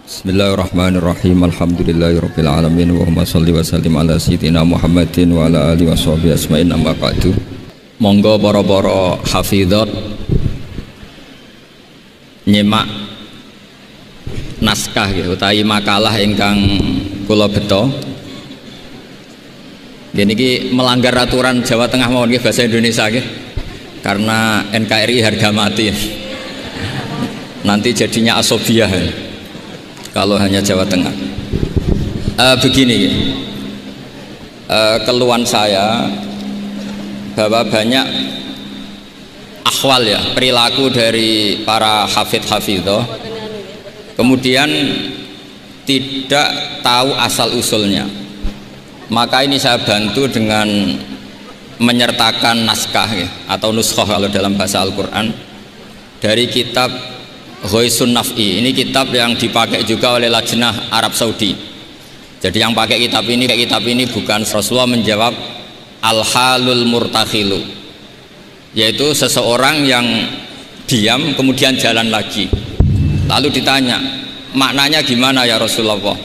Bismillahirrahmanirrahim. Alhamdulillahirabbil alamin. Allahumma shalli wa sallim ala sayyidina Muhammadin wa ala alihi washabihi asma'in amma ba'du. Monggo para hafizat nyimak naskah utawi makalah ingkang kula beto. Niki melanggar aturan Jawa Tengah mawon nggih bahasa Indonesia nggih. Karena NKRI harga mati. Nanti jadinya asobiah. Kalau hanya Jawa Tengah. Begini, keluhan saya bahwa banyak akhwal ya, perilaku dari para hafidh-hafidhah kemudian tidak tahu asal usulnya. Maka ini saya bantu dengan menyertakan naskah ya, atau nuskhah kalau dalam bahasa Al-Quran dari kitab Ghaisun Naf'i. Ini kitab yang dipakai juga oleh Lajnah Arab Saudi. Jadi yang pakai kitab ini bukan Rasulullah menjawab al-halul murtakhilu, yaitu seseorang yang diam kemudian jalan lagi. Lalu ditanya, maknanya gimana ya Rasulullah?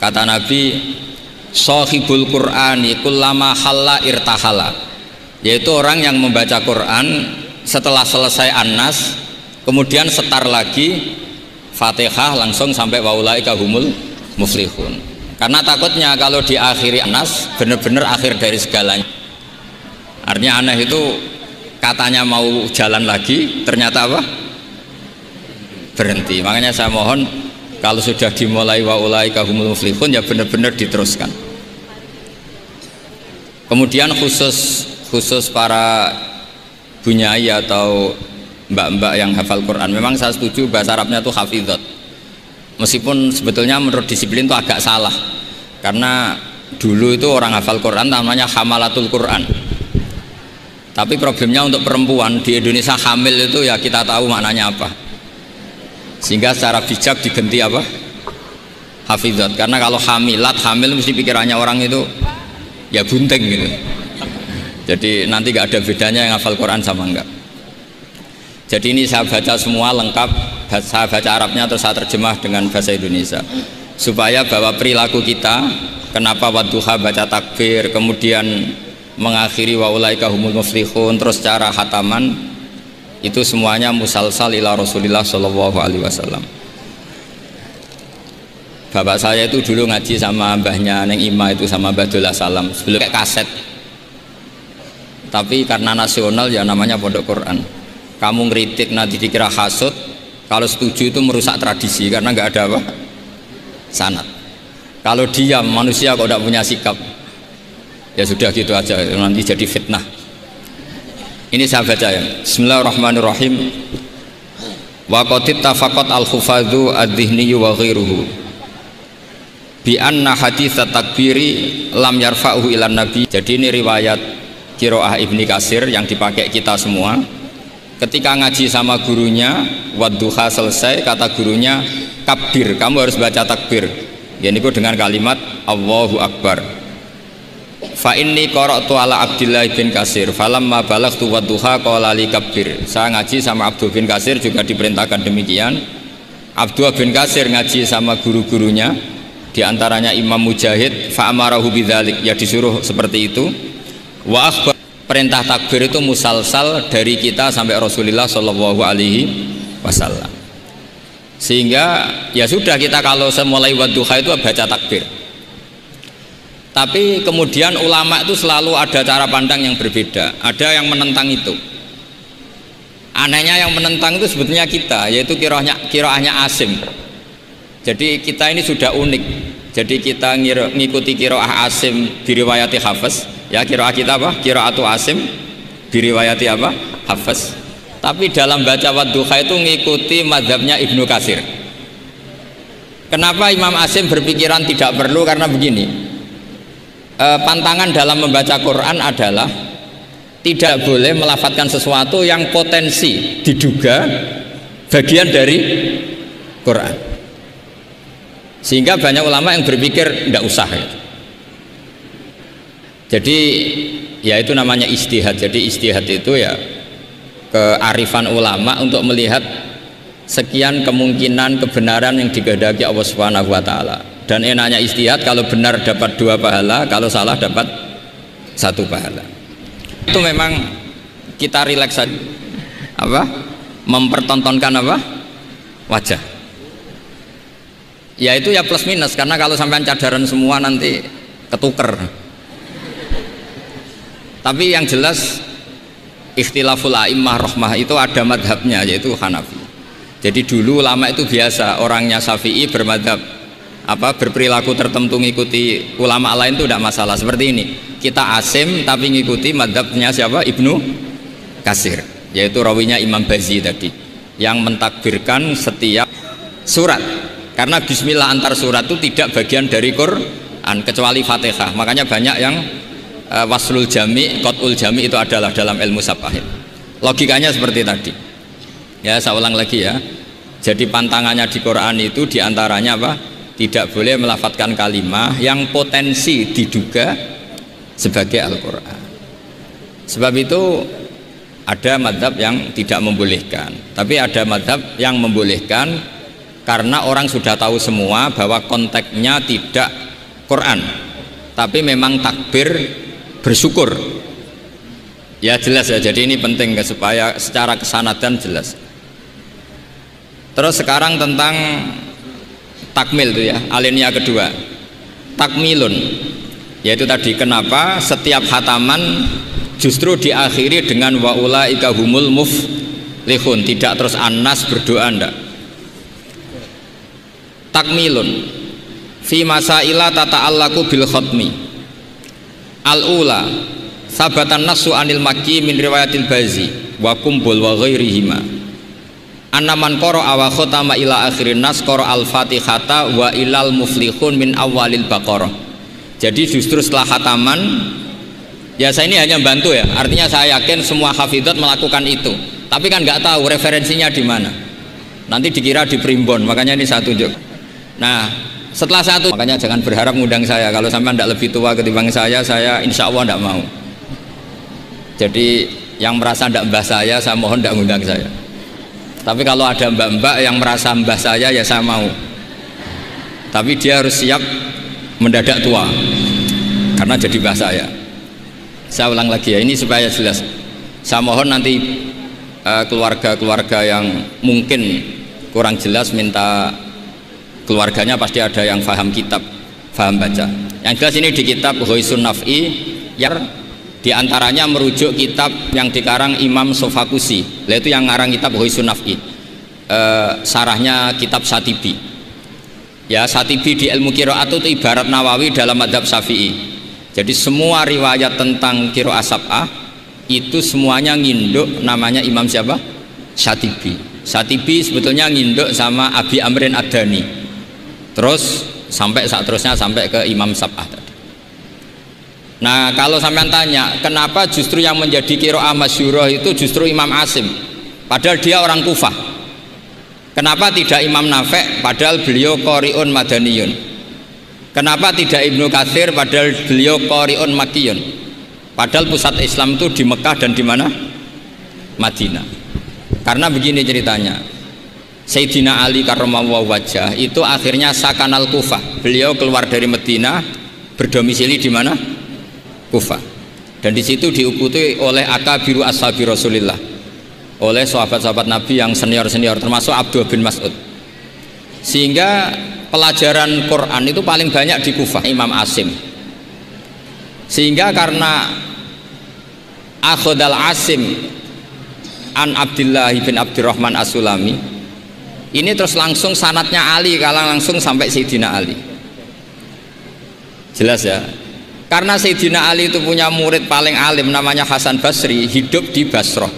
Kata Nabi, shahibul Qur'ani kullama halla irtahala, yaitu orang yang membaca Quran setelah selesai An-Nas kemudian setar lagi Fatihah langsung sampai waulaika humul muflihun. Karena takutnya kalau diakhiri An-Nas benar-benar akhir dari segalanya. Artinya aneh itu katanya mau jalan lagi ternyata apa? Berhenti. Makanya saya mohon kalau sudah dimulai waulaika humul muflihun ya benar-benar diteruskan. Kemudian khusus para bunyai atau mbak-mbak yang hafal Quran, memang saya setuju bahasa Arabnya itu hafidhot, meskipun sebetulnya menurut disiplin itu agak salah, karena dulu itu orang hafal Quran namanya hamalatul Quran, tapi problemnya untuk perempuan di Indonesia hamil itu ya kita tahu maknanya apa, sehingga secara bijak diganti apa? Hafidhot. Karena kalau hamil mesti pikirannya orang itu ya bunting gitu, jadi nanti gak ada bedanya yang hafal Quran sama enggak. Jadi ini saya baca semua lengkap, saya baca Arabnya terus saya terjemah dengan bahasa Indonesia supaya bahwa perilaku kita, kenapa wadduha baca takbir kemudian mengakhiri wa ulaika humul muflihun terus cara hataman itu semuanya musalsal ila Rasulillah sallallahu alaihi wasallam. Bapak saya itu dulu ngaji sama mbahnya Neng Ima itu sama Mbah Dola Salam sebelum kayak kaset, tapi karena nasional ya namanya Pondok Quran. Kamu ngeritik nanti dikira hasut, kalau setuju itu merusak tradisi karena nggak ada apa? Sanad. Kalau diam manusia kok tidak punya sikap, ya sudah gitu aja, nanti jadi fitnah. Ini saya baca ya. Bismillahirrahmanirrahim. Wa qad ittafaqat al-hufadhu ad-dhihni wa ghairuhu bi anna hadits takbiri lam yarfa'uhu ilan nabi. Jadi ini riwayat Qiraah Ibni Katsir yang dipakai kita semua. Ketika ngaji sama gurunya wadduha selesai, kata gurunya kabir, kamu harus baca takbir, yani dengan kalimat Allahu Akbar. Fa inni qara'tu ala Abdillah bin Katsir falamma balaghtu wadduha qala li kabir. Saya ngaji sama Abdul bin Katsir juga diperintahkan demikian. Abdul bin Katsir ngaji sama guru-gurunya, diantaranya Imam Mujahid, fa amarahu bidzalik, ya disuruh seperti itu. Wa akhbar, perintah takbir itu musalsal dari kita sampai Rasulullah Shallallahu Alaihi Wasallam, sehingga ya sudah kita kalau semulai wadduha itu baca takbir. Tapi kemudian ulama itu selalu ada cara pandang yang berbeda, ada yang menentang itu. Anehnya yang menentang itu sebetulnya kita, yaitu qiraahnya Asim. Jadi kita ini sudah unik, jadi kita ngikuti qiraah Asim diriwayati Hafiz. Ya qiraah kita apa? Qiraatu Asim diriwayati apa? Hafiz. Tapi dalam baca wadduha itu ngikuti mazhabnya Ibnu Katsir. Kenapa Imam Asim berpikiran tidak perlu? Karena begini, pantangan dalam membaca Quran adalah tidak boleh melafadzkan sesuatu yang potensi diduga bagian dari Quran, sehingga banyak ulama yang berpikir tidak usah ya. Jadi ya itu namanya ijtihad. Jadi ijtihad itu ya kearifan ulama untuk melihat sekian kemungkinan kebenaran yang dikehendaki Allah Subhanahu wa taala. Dan enaknya ijtihad, kalau benar dapat 2 pahala, kalau salah dapat 1 pahala. Itu memang kita rileks saja. Mempertontonkan wajah. Ya itu ya plus minus, karena kalau sampean cadaran semua nanti ketuker. Tapi yang jelas ikhtilaful a'immah rahmah itu ada madhabnya, yaitu Hanafi. Jadi dulu ulama itu biasa, orangnya Syafi'i bermadhab berperilaku tertentu ngikuti ulama lain itu tidak masalah. Seperti ini, kita asim tapi ngikuti madhabnya siapa? Ibnu Katsir, yaitu rawinya Imam Bazi tadi, yang mentakbirkan setiap surat, karena bismillah antar surat itu tidak bagian dari Quran kecuali Fatihah. Makanya banyak yang waslul jami, qat'ul jami itu adalah dalam ilmu sabahid. Logikanya seperti tadi. Ya, saya ulang lagi ya. Jadi pantangannya di Quran itu diantaranya tidak boleh melafadzkan kalimah yang potensi diduga sebagai Al-Quran. Sebab itu ada madhab yang tidak membolehkan, tapi ada madhab yang membolehkan karena orang sudah tahu semua bahwa konteksnya tidak Quran, tapi memang takbir bersyukur. Ya jelas ya, jadi ini penting supaya secara kesanadan jelas. Terus sekarang tentang takmil itu ya, alinea kedua, takmilun, yaitu tadi kenapa setiap khataman justru diakhiri dengan wa ulaika humul muflihun, tidak terus An-Nas berdoa, ndak. Takmilun fi masaila tata'allaku bil khatmi al-ula sabatan nasu anil makki min riwayatil bazi wa kumbul wa ghairihima annaman qara'a wa khatama ila akhirin nas qara al-fatihata wa ilal muflihun min awalil baqarah. Jadi justru setelah khataman, ya saya ini hanya bantu ya, artinya saya yakin semua hafidhat melakukan itu, tapi kan nggak tahu referensinya di mana, nanti dikira di primbon, makanya ini saya tunjuk. Nah setelah makanya jangan berharap ngundang saya, kalau sampai tidak lebih tua ketimbang saya insya Allah tidak mau. Jadi yang merasa tidak mbah saya mohon tidak ngundang saya. Tapi kalau ada mbak-mbak yang merasa mbah saya, ya saya mau. Tapi dia harus siap mendadak tua, karena jadi mbah saya. Saya ulang lagi ya, ini supaya jelas. Saya mohon nanti keluarga-keluarga yang mungkin kurang jelas minta keluarganya, pasti ada yang paham kitab, paham baca. Yang jelas ini di kitab Ghoisun Naf'i, yang diantaranya merujuk kitab yang dikarang Imam Sofakusi, yaitu yang ngarang kitab Ghoisun Naf'i, sarahnya kitab Satibi. Ya, Satibi di ilmu qiraat itu ibarat Nawawi dalam madhab Syafi'i. Jadi semua riwayat tentang qiraat sab'ah itu semuanya nginduk namanya Imam siapa? Satibi. Satibi sebetulnya nginduk sama Abi Amrin Ad-Dani, terus sampai seterusnya sampai ke Imam Sab'ah tadi. Nah kalau sampean tanya kenapa justru yang menjadi qiraah masyhurah itu justru Imam Asim, padahal dia orang Kufah. Kenapa tidak Imam Nafi' padahal beliau qari'un madaniyun? Kenapa tidak Ibnu Katsir padahal beliau qari'un makkiyun? Padahal pusat Islam itu di Mekah dan di mana? Madinah. Karena begini ceritanya, Sayyidina Ali karramallahu wajhah itu akhirnya sakanal Kufah. Beliau keluar dari Madinah, berdomisili di mana? Kufah. Dan di situ diikuti oleh akabiru ashabi Rasulillah, oleh sahabat-sahabat Nabi yang senior-senior, termasuk Abdullah bin Mas'ud. Sehingga pelajaran Quran itu paling banyak di Kufah, Imam Asim. Sehingga karena akhodal Asim an Abdullah bin Abdurrahman As-Sulami, ini terus langsung sanatnya Ali, kalau langsung sampai Sayyidina Ali. Jelas ya. Karena Sayyidina Ali itu punya murid paling alim namanya Hasan Basri, hidup di Basrah.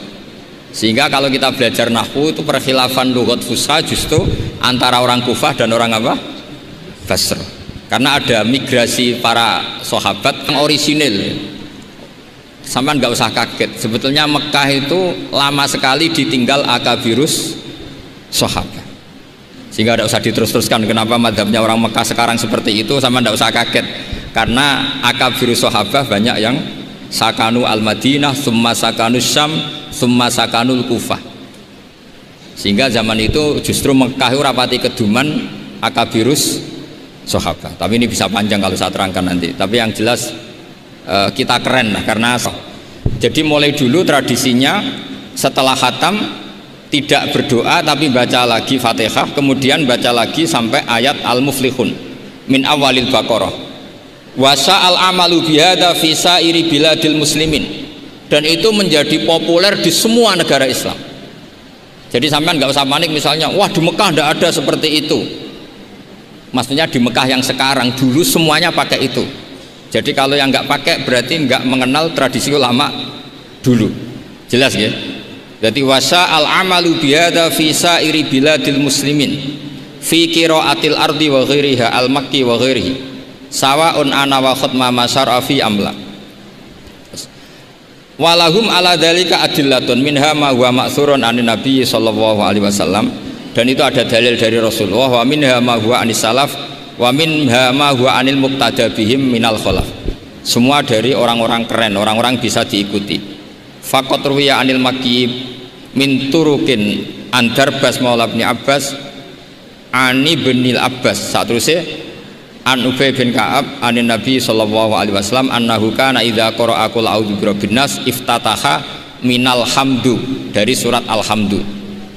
Sehingga kalau kita belajar nahwu itu perkhilafan lughat fusha justru antara orang Kufah dan orang apa? Basrah. Karena ada migrasi para sahabat yang orisinil. Sampai nggak usah kaget. Sebetulnya Mekah itu lama sekali ditinggal akabirus sahabat. Sehingga tidak usah diterus-teruskan kenapa madhabnya orang Mekah sekarang seperti itu, sama tidak usah kaget. Karena akabirus sahabat banyak yang sakanu al-Madinah, summa sakanu Syam, summa sakanul Kufah. Sehingga zaman itu justru Mekah rapati keduman akabirus sahabat. Tapi ini bisa panjang kalau saya terangkan nanti. Tapi yang jelas kita keren lah karena jadi mulai dulu tradisinya setelah khatam tidak berdoa tapi baca lagi Fatihah, kemudian baca lagi sampai ayat Al-Muflihun min awalil Baqarah. Wasa al-amalu bihada fi sairi biladil muslimin, dan itu menjadi populer di semua negara Islam. Jadi sampean nggak usah panik misalnya, wah di Mekah tidak ada seperti itu. Maksudnya di Mekah yang sekarang, dulu semuanya pakai itu. Jadi kalau yang nggak pakai berarti nggak mengenal tradisi ulama dulu. Jelas ya? Jadi wasa al-amalu bihada fi sairi biladil muslimin fi qiraatil ardi wa ghairiha al-makki wa ghairihi sawaun ana wa khutma masyara fi amla. Walahum ala dzalika adillatun minha ma huwa ma'thurun anin nabi sallallahu alaihi wasallam, dan itu ada dalil dari Rasulullah, wa minha ma huwa anis salaf wa minha ma huwa anil muqtada bihim minal khalaf. Semua dari orang-orang keren, orang-orang bisa diikuti. Faqat ruwiya anil makki min turukin Andarbas maula bin Abbas ani binil Abbas satruse an Ubay bin Ka'ab anin Nabi sallallahu alaihi wasallam annahu kana idza qara'a qul a'udzu birabbin nas iftataha minal hamdu, dari surat Alhamdu.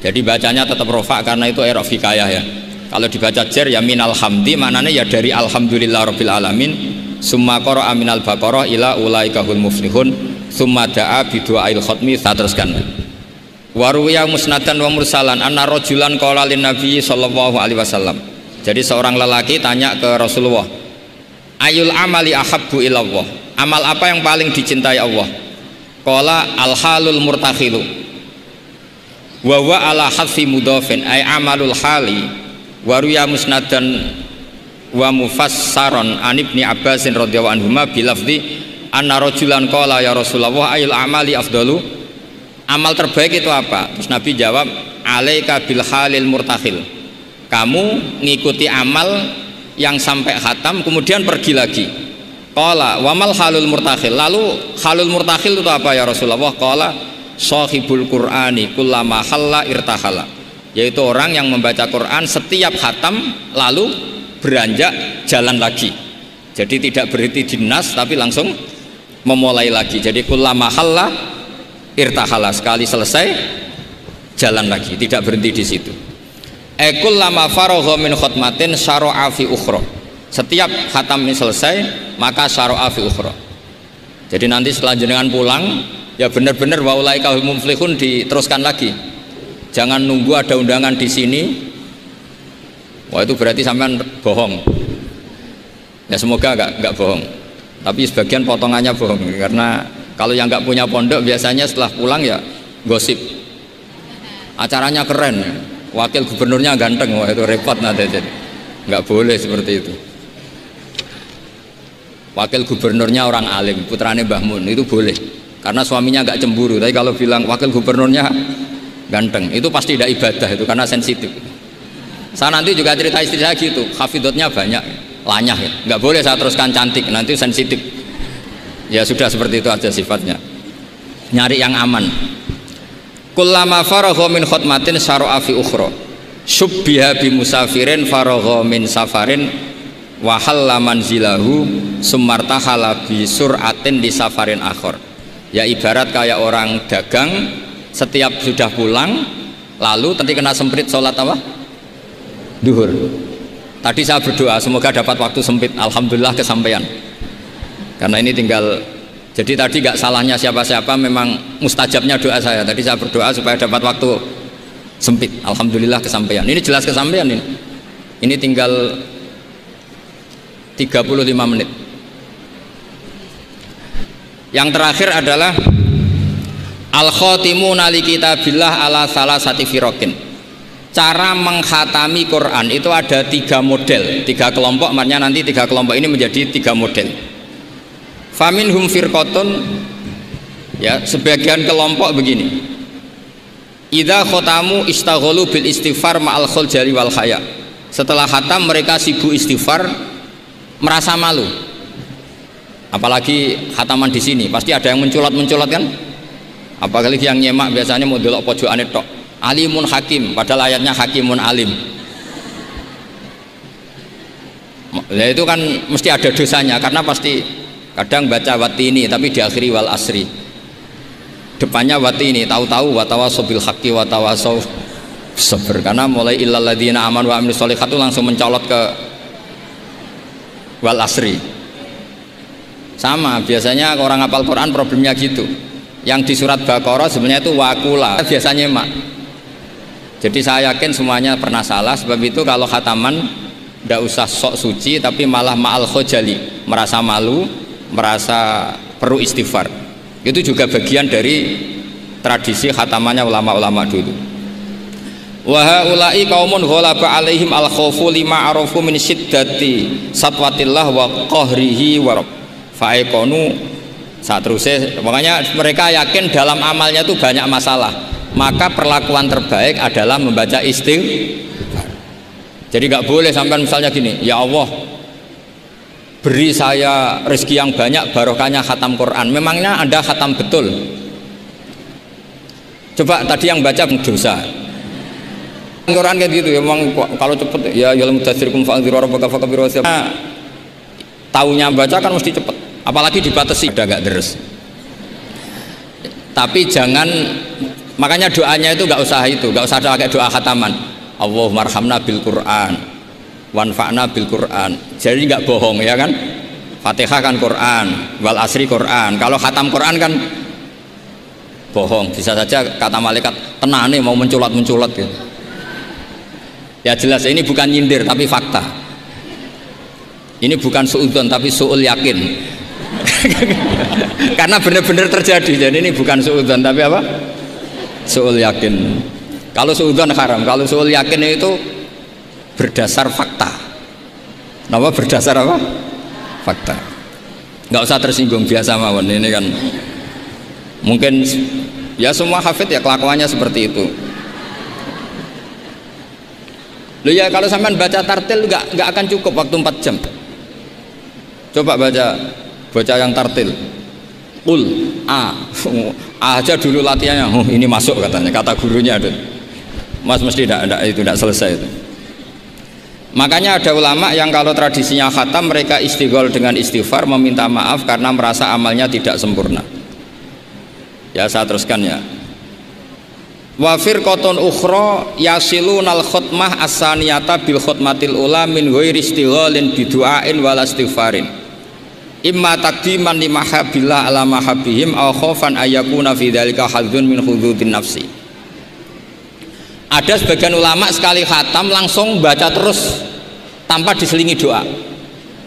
Jadi bacanya tetap rofa karena itu i'rab hikayah ya. Kalau dibaca jar ya minal hamdi, maknanya ya dari alhamdulillah rabbil alamin. Summa qara'a minal baqarah ila ulaikahul muflihun summa da'a bidu'ail khatmi. Teruskan. Waruya musnadan wa mursalan anna rajulan qala lin nabi sallallahu alaihi wasallam. Jadi seorang lelaki tanya ke Rasulullah, ayul amali ahabbu ilallah, amal apa yang paling dicintai Allah? Qala al halul murtakhilu wa huwa ala hadfi mudhafin ay amalul hali. Waruya musnadan wa mufassaron an ibni Abbasin radhiyallahu anhuma bilafzi anna rajulan qala ya Rasulullah ayul amali afdalu, amal terbaik itu apa? Terus Nabi jawab, alaika bil halil murtakhil, kamu ngikuti amal yang sampai khatam kemudian pergi lagi. Qala wamal halul murtakhil, lalu halul murtakhil itu apa ya Rasulullah? Qala sahibul qur'ani kullama halla irtahala, yaitu orang yang membaca Quran setiap khatam lalu beranjak jalan lagi. Jadi tidak berhenti di nas tapi langsung memulai lagi. Jadi kullama halla irtahala, sekali selesai jalan lagi, tidak berhenti di situ. Ekul lama faragha min khutmatin syara'a fi ukhra, setiap khatam ini selesai maka syara'a fi ukhra. Jadi nanti setelah jenengan pulang ya benar-benar wa ulaikal muflihun diteruskan lagi. Jangan nunggu ada undangan di sini, wah itu berarti sampean bohong. Ya semoga enggak bohong, tapi sebagian potongannya bohong, karena kalau yang nggak punya pondok biasanya setelah pulang ya gosip, acaranya keren, wakil gubernurnya ganteng, wah itu repot nanti. Jadi nggak boleh seperti itu. Wakil gubernurnya orang alim, putrane Mbah Mun, itu boleh karena suaminya nggak cemburu. Tapi kalau bilang wakil gubernurnya ganteng, itu pasti tidak ibadah, itu karena sensitif. Saya nanti juga cerita istri saya gitu, hafidotnya banyak, lanyah ya. Nggak boleh saya teruskan cantik, nanti sensitif. Ya sudah seperti itu aja sifatnya, nyari yang aman. Kullama faragha min khutmatin syara'a fi ukhra syubbiha bi musafirin faragha min safarin wa halla manzilahu sumartahala bi sur'atin di safarin akhir. Ya ibarat kayak orang dagang setiap sudah pulang lalu nanti kena semprit sholat apa? Duhur. Tadi saya berdoa semoga dapat waktu sempit, alhamdulillah kesampaian. Karena ini tinggal, jadi tadi nggak salahnya siapa-siapa, memang mustajabnya doa saya. Tadi saya berdoa supaya dapat waktu sempit, alhamdulillah kesampaian. Ini jelas kesampaian ini. Ini tinggal 35 menit. Yang terakhir adalah al-khatimuna li kitabillah ala salasati firokin. Cara mengkhatami Quran itu ada 3 model, 3 kelompok. Makanya nanti 3 kelompok ini menjadi 3 model. Faminhum firqatun, ya sebagian kelompok begini, idza khotamu istaghalu bil istighfar ma'al khuljali wal khaya, setelah khatam mereka sibuk istighfar, merasa malu. Apalagi khataman di sini pasti ada yang menculat kan, apalagi yang nyemak biasanya mau delok pojokane tok, alimun hakim, padahal ayatnya hakimun alim. Nah, itu kan mesti ada dosanya karena pasti kadang baca watini tapi diakhiri wal asri, depannya watini, tahu-tahu watawasaw bil haqqi watawasaw sabr, karena mulai illal ladzina amanu wa amilus sholihat itu langsung mencolot ke wal asri. Sama biasanya orang hafal Quran problemnya gitu, yang di surat Baqarah sebenarnya itu wakula biasanya mak. Jadi saya yakin semuanya pernah salah, sebab itu kalau khataman tidak usah sok suci tapi malah ma'al khojali, merasa malu, merasa perlu istighfar. Itu juga bagian dari tradisi khatamannya ulama-ulama dulu. Wa haula'i qaumun ghalaba 'alaihim al-khaufu lima arafu min syiddati satwatillah wa qahrihi wa fa'ikonu. Saat terusnya makanya mereka yakin dalam amalnya itu banyak masalah, maka perlakuan terbaik adalah membaca istighfar. Jadi nggak boleh sampai misalnya gini, ya Allah beri saya rezeki yang banyak barokahnya khatam Quran. Memangnya Anda khatam betul? Coba tadi yang baca dosa Quran kayak gitu ya, memang kalau cepet ya yalam mudaththirikum fa'anziru rabbaka fakabiru wasya. Taunya baca kan mesti cepet, apalagi dibatasi udah nggak deres. Tapi jangan, makanya doanya itu nggak usah ada kayak doa khataman. Allahumma arhamna bil Quran wanfa'na bil Quran. Jadi nggak bohong ya kan, Fatihah kan Quran, wal asri Quran. Kalau khatam Quran kan bohong, bisa saja kata malaikat tenane mau menculat gitu. Ya jelas ini bukan nyindir tapi fakta. Ini bukan suudzon tapi suul yakin. Karena benar-benar terjadi. Jadi ini bukan suudzon tapi apa? Suul yakin. Kalau suudzon haram, kalau suul yakin itu berdasar fakta. Nama berdasar apa? Fakta. Nggak usah tersinggung, biasa mawon. Ini kan mungkin ya semua hafid ya kelakuannya seperti itu. Loh ya kalau sampean baca tartil nggak akan cukup waktu 4 jam. Coba baca yang tartil. Qul aja dulu latihannya. Oh, ini masuk katanya, kata gurunya ada. Mas mesti tidak selesai itu. Makanya ada ulama yang kalau tradisinya khatam mereka istighol dengan istighfar, meminta maaf karena merasa amalnya tidak sempurna. Ya saya teruskan ya. Wa firqatun ukhra yasilunal khutmah as-saniyata bil khutmatil ula min ghairi istighalin bidu'ain wala istighfarin. Imma taqdiman li mahabbillah ala mahabbihim aw khaufan ayyakuna fi dzalika hadzun min hududin nafsi. Ada sebagian ulama sekali khatam langsung baca terus tanpa diselingi doa.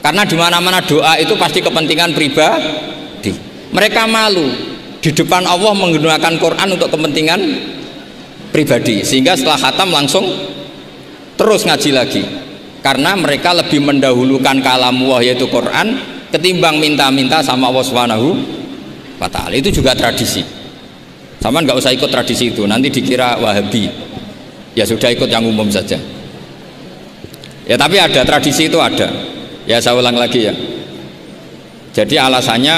Karena di mana-mana doa itu pasti kepentingan pribadi. Mereka malu di depan Allah menggunakan Quran untuk kepentingan pribadi, sehingga setelah khatam langsung terus ngaji lagi karena mereka lebih mendahulukan kalam Allah yaitu Quran ketimbang minta-minta sama Allah Subhanahu wa ta'ala. Itu juga tradisi, sama nggak usah ikut tradisi itu, nanti dikira Wahabi. Ya sudah ikut yang umum saja ya, tapi ada tradisi itu ada ya. Saya ulang lagi ya, jadi alasannya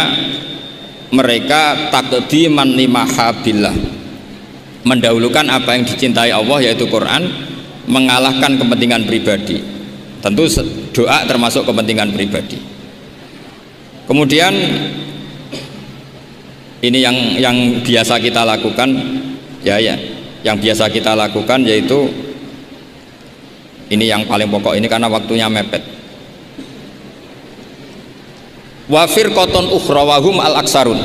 mereka taqdiman li mahabbillah, mendahulukan apa yang dicintai Allah yaitu Quran, mengalahkan kepentingan pribadi. Tentu doa termasuk kepentingan pribadi. Kemudian ini yang biasa kita lakukan ya, yang biasa kita lakukan yaitu ini yang paling pokok ini karena waktunya mepet. Wa firqatun ukhra wa hum al aksarun.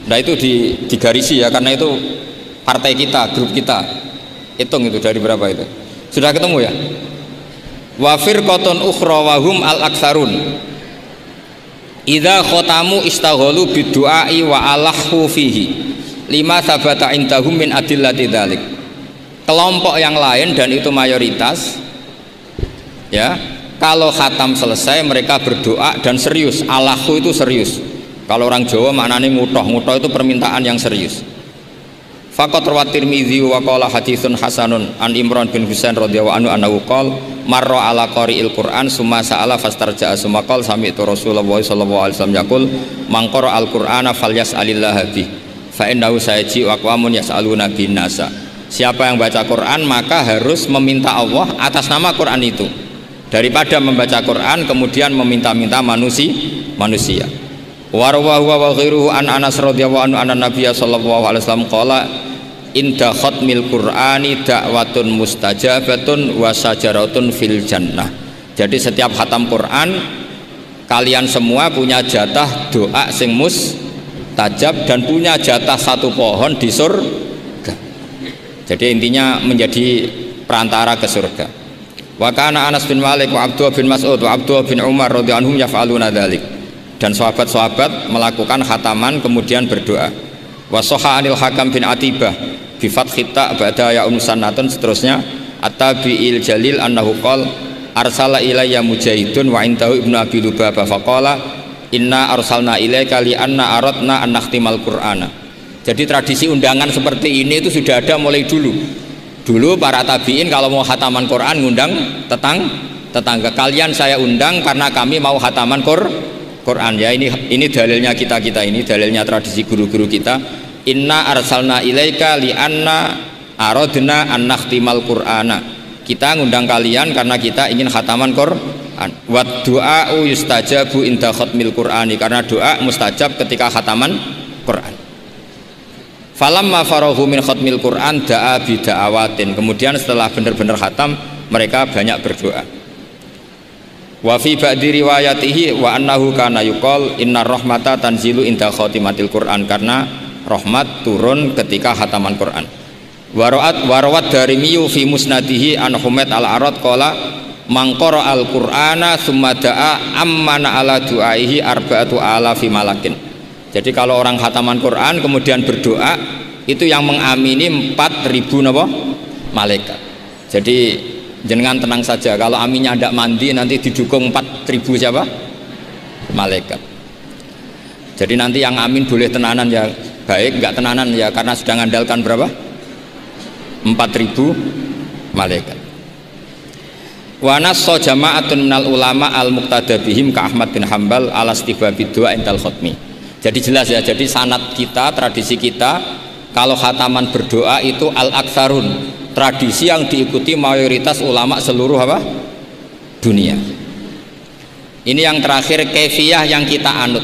Nah itu digarisi ya, karena itu partai kita, grup kita. Hitung itu dari berapa itu. Sudah ketemu ya? Wa firqatun ukhra wa hum al aksarun. Idza khatamu istaghalu bidu'ai wa alahu fihi. Lima sabata indahum min adillati dzalik. Kelompok yang lain dan itu mayoritas ya, kalau khatam selesai mereka berdoa dan serius. Alahu itu serius. Kalau orang Jawa maknanya ngutoh itu permintaan yang serius. Faqat rawat Tirmidzi wa qala haditsun hasanun an Imran bin Husain radhiyallahu anhu annahu qala marra ala qari'il Qur'an summa sa'ala fastarja'a summa qala sami'tu Rasulullah sallallahu alaihi wasallam yaqul man qara'a al-Qur'ana falyas'alillaha bi fa innahu sayaji wa aqwamun yas'aluna bin nasa Siapa yang baca Quran maka harus meminta Allah atas nama Quran itu, daripada membaca Quran kemudian meminta-minta manusia. Warwahu wa ghairuhu an Anas radhiyallahu anhu anna Nabiy sallallahu alaihi wasallam qala inda khatmil Qur'ani da'watun mustajabatun wa sajaratun fil jannah. Jadi setiap khatam Quran kalian semua punya jatah doa sing mustajab dan punya jatah satu pohon di surga. Jadi intinya menjadi perantara ke surga. Wa kana Anas bin Malik wa Abdullah bin Mas'ud wa Abdullah bin Umar radhiyallahu anhum yaf'aluna dzalik. Dan sahabat-sahabat melakukan khataman kemudian berdoa. Wa sahha anil Hakam bin Atibah bi fathhi ta ba'da ya unsannatun seterusnya at-tabi'il jalil annahu qala arsala ilayya mujahidun wa intahu ibnu abi lubabah faqala inna arsalna ilaika li anna aradna an nakhtimal qur'ana. Jadi tradisi undangan seperti ini itu sudah ada mulai dulu para tabi'in kalau mau khataman Quran ngundang tetangga kalian saya undang karena kami mau khataman Quran ya. Ini dalilnya kita ini dalilnya tradisi guru-guru kita. Inna arsalna ilaika li anna aradna an nakhtimal qur'ana. Kita ngundang kalian karena kita ingin khataman Quran. Wa du'a'u yustajabu inda khatmil Qur'ani, karena doa mustajab ketika khataman Quran. Falamma farahu min khatmil Quran da'a bi da'awatin. Kemudian setelah benar-benar khatam mereka banyak berdoa. Wa fi ba'di riwayatihi wa annahu kana yuqal innar rahmata tanzilu inda khatimatil Quran, karena rahmat turun ketika khataman Quran. Warawat Darimiyu fi musnadihi an Humaid al-Arad qala mangqara al-Qur'ana tsumma da'a ammana ala du'aihi arba'atu alafi malakin. Jadi kalau orang khataman Quran kemudian berdoa itu yang mengamini 4.000 napa malaikat. Jadi jenengan tenang saja, kalau aminnya tidak mandi nanti didukung 4.000 siapa? Malaikat. Jadi nanti yang amin boleh tenanan ya baik, enggak tenanan ya karena sudah ngandalkan berapa? 4.000 malaikat. Wa nassa jama'atun minal ulama al-muqtada bihim ka Ahmad bin Hambal ala istihbabi du'a indal khatmi. Jadi jelas ya, jadi sanad kita, tradisi kita kalau khataman berdoa itu al-aktsarun, tradisi yang diikuti mayoritas ulama seluruh apa? Dunia. Ini yang terakhir kaifiyah yang kita anut.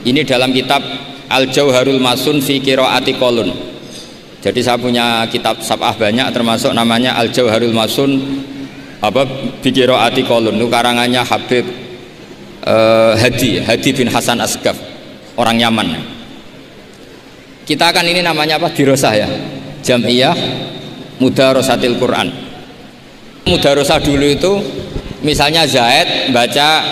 Ini dalam kitab Al-Jauharul Masun fi Qiraati Qolun. Jadi saya punya kitab sab'ah banyak termasuk namanya Al-Jauharul Masun apa Biqiraati Qolun, itu karangannya Habib Hadi bin Hasan Asgaf, orang Yaman. Kita akan ini namanya apa? Dirosah ya, Jam'iyah Mudarosatil Quran. Mudarosah dulu itu misalnya Zaid baca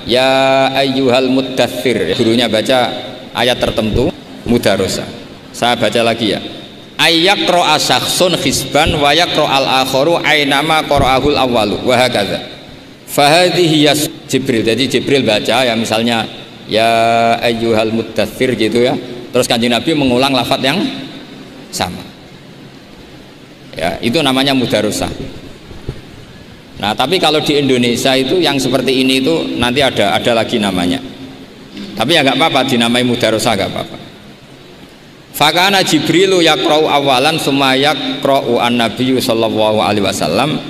ya ayyuhal muddathir, gurunya baca ayat tertentu mudarosah. Saya baca lagi ya, ayyaqra syakhsun hisban wa yaqra al-akharu ainama qara'ahul awwalu wa hakadha. Fahadhihi Jibril. Jadi Jibril baca ya misalnya ya ayyuhal muddathir gitu ya. Terus Kanjeng Nabi mengulang lafaz yang sama. Ya, itu namanya mudarosah. Nah, tapi kalau di Indonesia itu yang seperti ini itu nanti ada lagi namanya. Tapi ya nggak apa-apa dinamai mudarosah, nggak apa-apa. Fakana Jibrilu yaqra'u awalan summa yaqra'u an-nabiyyu sallallahu alaihi wasallam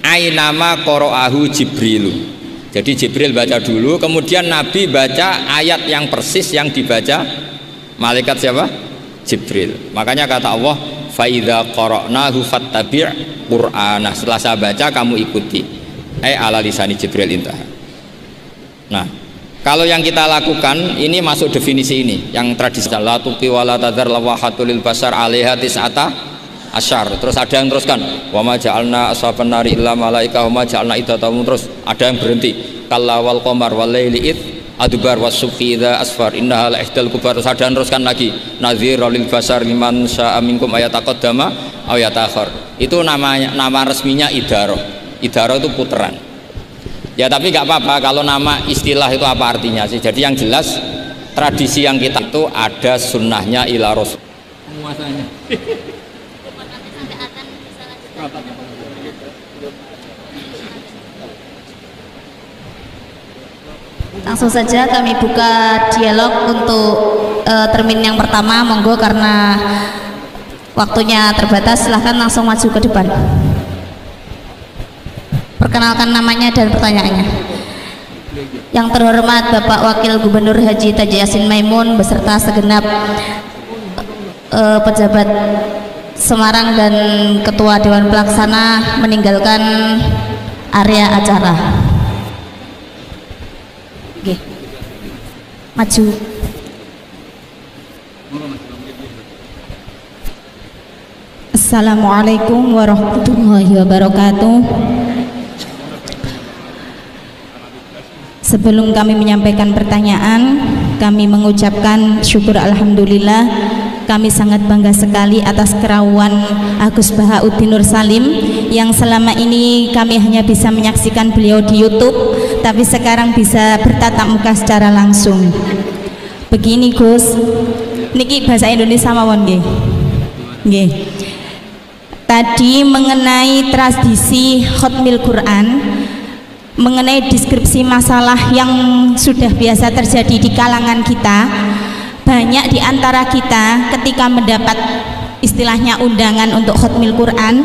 ainama qara'ahu Jibrilu. Jadi Jibril baca dulu, kemudian Nabi baca ayat yang persis yang dibaca malaikat siapa? Jibril. Makanya kata Allah, fa idza qara'nahu fattabi' qur'ana. Setelah saya baca kamu ikuti. Ala lisani Jibril intah. Nah, kalau yang kita lakukan ini masuk definisi ini yang tradisi la tuqi wala tadzar lawahatul lil basar alaiha tis'ata asyar. Terus ada yang teruskan wa ma ja'alna ashaban nari illa malaika wa ma ja'alna iddatahum, terus ada yang berhenti kalla wal qamar wal laili id adbar was subhi idza asfar innaha la ihdal kubar. Terus ada yang teruskan lagi nadhira lil basar liman syaa minkum ayataqaddama aw yatakhir. Itu nama resminya idaroh. Idaroh itu puteran. Ya tapi nggak apa-apa kalau nama istilah itu apa artinya sih. Jadi yang jelas tradisi yang kita itu ada sunnahnya ila rasul. Muasanya. Langsung saja kami buka dialog untuk termin yang pertama, monggo, karena Waktunya terbatas, silahkan langsung maju ke depan. Perkenalkan namanya dan pertanyaannya. Yang terhormat Bapak Wakil Gubernur Haji Taji Yasin Maimun beserta segenap pejabat Semarang dan Ketua Dewan Pelaksana meninggalkan area acara. Oke. Maju. Assalamualaikum warahmatullahi wabarakatuh. Sebelum kami menyampaikan pertanyaan, kami mengucapkan syukur alhamdulillah. Kami sangat bangga sekali atas kerawan Agus Bahauddin Nur Salim yang selama ini kami hanya bisa menyaksikan beliau di YouTube, tapi sekarang bisa bertatap muka secara langsung. Begini Gus, niki bahasa Indonesia mawon nggih. Nggih. Tadi mengenai tradisi khatmil Quran, mengenai deskripsi masalah yang sudah biasa terjadi di kalangan kita, banyak di antara kita ketika mendapat istilahnya undangan untuk khatmil Quran,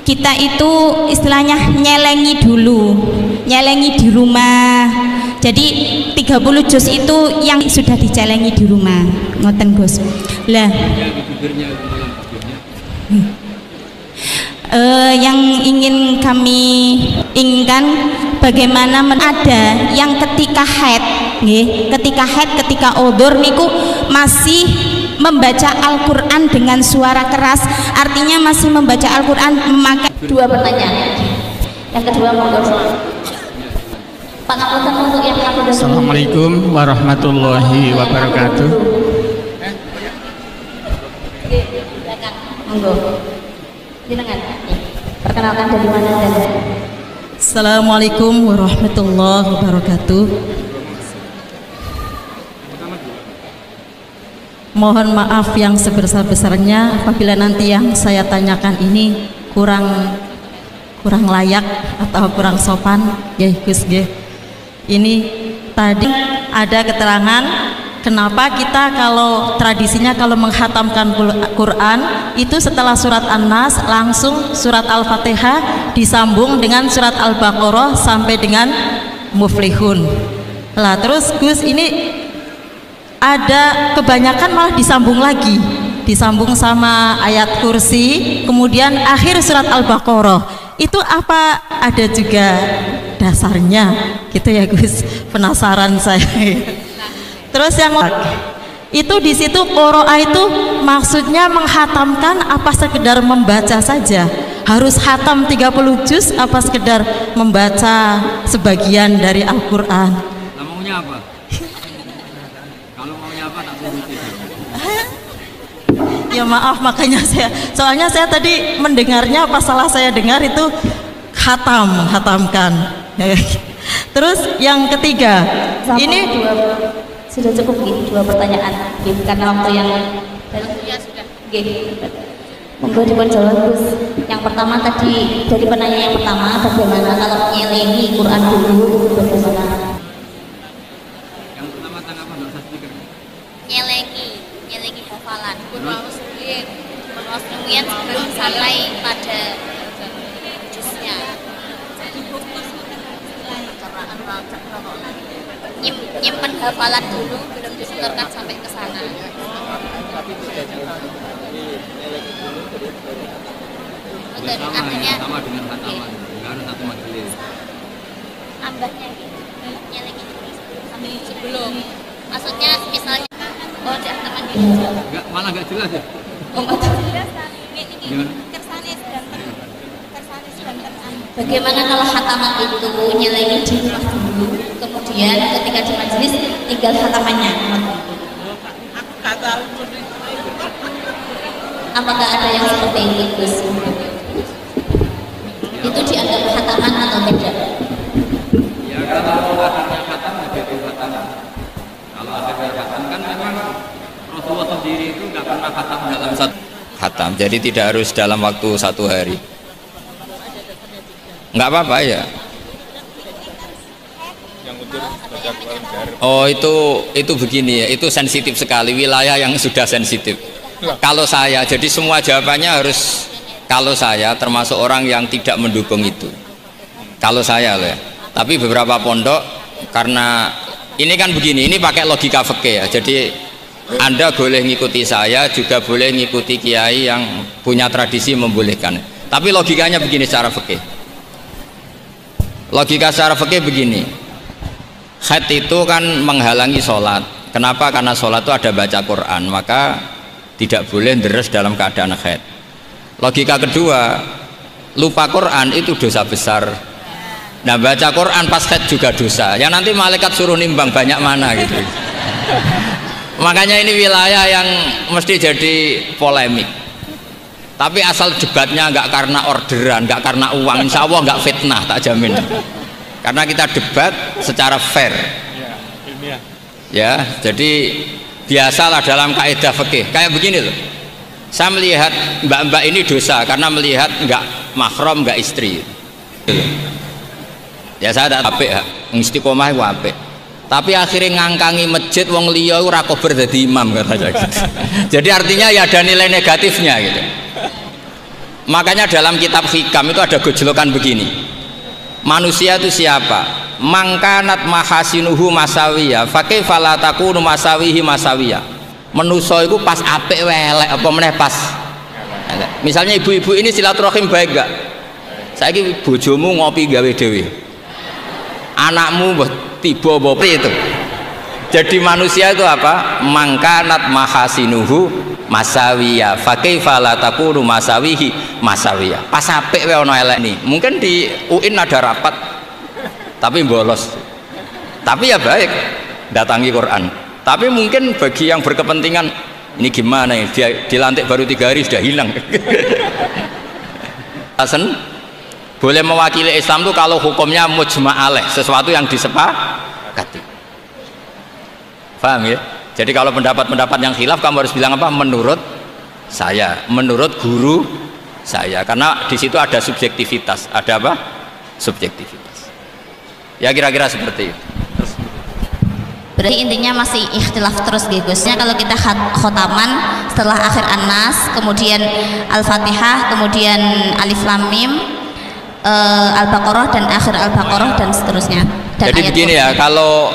kita itu istilahnya nyelengi dulu, nyelengi di rumah. Jadi 30 juz itu yang sudah dicelengi di rumah, ngoten Gus. Lah yang ingin kami inginkan, bagaimana ada yang ketika haid, ketika odor niku masih membaca Al-Quran dengan suara keras, artinya masih membaca Al-Quran memakai. Dua pertanyaan. Yang kedua monggo. Pak Ngapunten untuk yang kedua. Assalamualaikum warahmatullahi wabarakatuh. Monggo. Jenengan. Perkenalkan dari mana dan. Assalamualaikum warahmatullahi wabarakatuh. Mohon maaf yang sebesar-besarnya apabila nanti yang saya tanyakan ini kurang layak atau kurang sopan. Nggih Gus nggih. Ini tadi ada keterangan kenapa kita kalau tradisinya kalau menghatamkan Quran itu setelah surat An-Nas langsung surat Al-Fatihah disambung dengan surat Al-Baqarah sampai dengan Muflihun. Lah terus Gus ini ada kebanyakan malah disambung lagi, disambung sama ayat kursi, kemudian akhir surat Al-Baqarah. Itu apa ada juga dasarnya gitu ya Gus? Penasaran saya. Terus yang itu di situ qiraah itu maksudnya menghatamkan apa sekedar membaca saja? Harus hatam 30 juz apa sekedar membaca sebagian dari Al-Qur'an? Nah, maunya apa? Kalau maunya apa tak turutin. Ya maaf makanya soalnya saya tadi mendengarnya pas salah saya dengar itu hatamkan. Terus yang ketiga, ini sudah cukup dua pertanyaan karena waktu yang sudah. Monggo dipun jawab Gus. Yang pertama tadi dari penanya yang pertama, bagaimana kalau nyelengi Quran dulu, bagaimana? Yang pertama tanggapan enggak usah speaker. Nyelengi hafalan Quran kemudian sampai pada juznya. Nyimpen hafalan dulu belum disetorkan sampai ke sana. Artinya sama dengan hataman, enggak harus satu majelis. Ambahnya gitu, nyelengi sampai sebelum. Maksudnya misalnya ada hataman di Enggak, malah enggak jelas ya. Bagaimana kalau hataman itu nyelengi di rumah dulu, kemudian ketika di majelis tinggal hatamannya? Apakah ada yang seperti itu Gus? Itu dianggap hataman atau tidak? Ya kalau akhirnya khatam ya jadi khatam. Kalau akhirnya khatam kan memang Rasulullah sendiri itu nggak pernah khatam dalam satu khatam. Jadi tidak harus dalam waktu satu hari. Nggak apa-apa ya. Oh itu begini ya, itu sensitif sekali, wilayah yang sudah sensitif. Kalau saya, jadi semua jawabannya harus kalau saya termasuk orang yang tidak mendukung itu. Kalau saya loh ya. Tapi beberapa pondok karena ini kan begini, ini pakai logika fikih ya. Jadi Anda boleh ngikuti saya, juga boleh ngikuti kiai yang punya tradisi membolehkan. Tapi logikanya begini secara fikih. Logika secara fikih begini. Haid itu kan menghalangi sholat. Kenapa? Karena sholat itu ada baca Quran, maka tidak boleh deres dalam keadaan haid. Logika kedua, lupa Quran itu dosa besar. Nah, baca Quran pas haid juga dosa. Ya nanti malaikat suruh nimbang banyak mana gitu. Makanya ini wilayah yang mesti jadi polemik. Tapi asal debatnya nggak karena orderan, nggak karena uang, insya Allah nggak fitnah, tak jamin. Karena kita debat secara fair. Ya, jadi biasalah dalam kaidah fikih. Kayak begini loh. Saya melihat mbak-mbak ini dosa karena melihat nggak mahram, nggak istri. Ya saya tak apik ya, istiqomah itu apik. Tapi akhirnya ngangkangi masjid wong liya ora kober dadi imam katanya gitu. Jadi artinya ya ada nilai negatifnya gitu. Makanya dalam kitab Hikam itu ada gojlokan begini. Manusia itu siapa? Mangkanat mahasinuhu masawiya, fa kaifa la takunu masawihi masawiya. Manusa iku pas apik welek apa meneh pas. Misalnya ibu-ibu ini silaturahim baik gak? Saiki bojomu ngopi gawe dhewe. Anakmu mbah tiba apa itu. Jadi manusia itu apa? Mangkanat mahasinuhu masawiya, fa kaifa la takunu masawihi masawiya. Pas apik wae ana elek nih. Mungkin di UIN ada rapat tapi bolos. Tapi ya baik datangi Quran. Tapi mungkin bagi yang berkepentingan ini gimana ya? Dia dilantik baru 3 hari sudah hilang. Hasan boleh mewakili Islam itu kalau hukumnya mujma' alaih, sesuatu yang disepakati. Paham ya? Jadi kalau pendapat-pendapat yang khilaf kamu harus bilang apa? Menurut saya, menurut guru saya, karena di situ ada subjektivitas. Ada apa? Subjektivitas. Ya kira-kira seperti itu. Berarti intinya masih ikhtilaf terus Gusnya. Kalau kita khotaman setelah akhir An-Nas, kemudian Al-Fatihah, kemudian Alif Lam Mim, Al-Baqarah dan akhir Al-Baqarah dan seterusnya. Dan jadi begini ya, kalau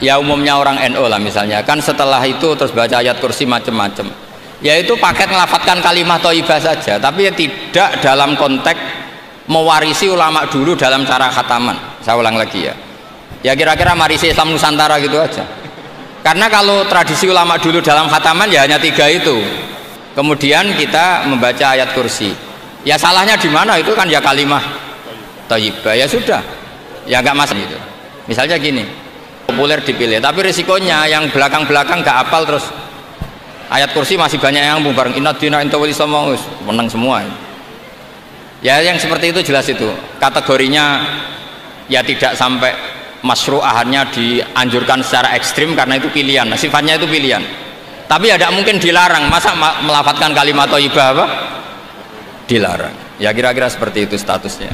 ya umumnya orang NU lah misalnya, kan setelah itu terus baca ayat kursi macam-macam. Ya itu paket melafatkan kalimat thayyibah saja, tapi ya tidak dalam konteks mewarisi ulama dulu dalam cara khataman. Saya ulang lagi ya. Ya kira-kira marisi Islam Nusantara gitu aja. Karena kalau tradisi ulama dulu dalam khataman ya hanya 3 itu. Kemudian kita membaca ayat kursi. Ya salahnya di mana? Itu kan ya kalimah thayyibah, ya sudah. Ya nggak masalah gitu. Misalnya gini, populer dipilih, tapi risikonya yang belakang-belakang nggak hafal terus ayat kursi masih banyak yang bareng inna dina inta wali samaus menang semua. Ya yang seperti itu jelas itu kategorinya ya tidak sampai masyru'ahannya dianjurkan secara ekstrim karena itu pilihan, sifatnya itu pilihan. Tapi ya tidak mungkin dilarang, masa melafatkan kalimat thayyibah apa? Dilarang. Ya kira-kira seperti itu statusnya.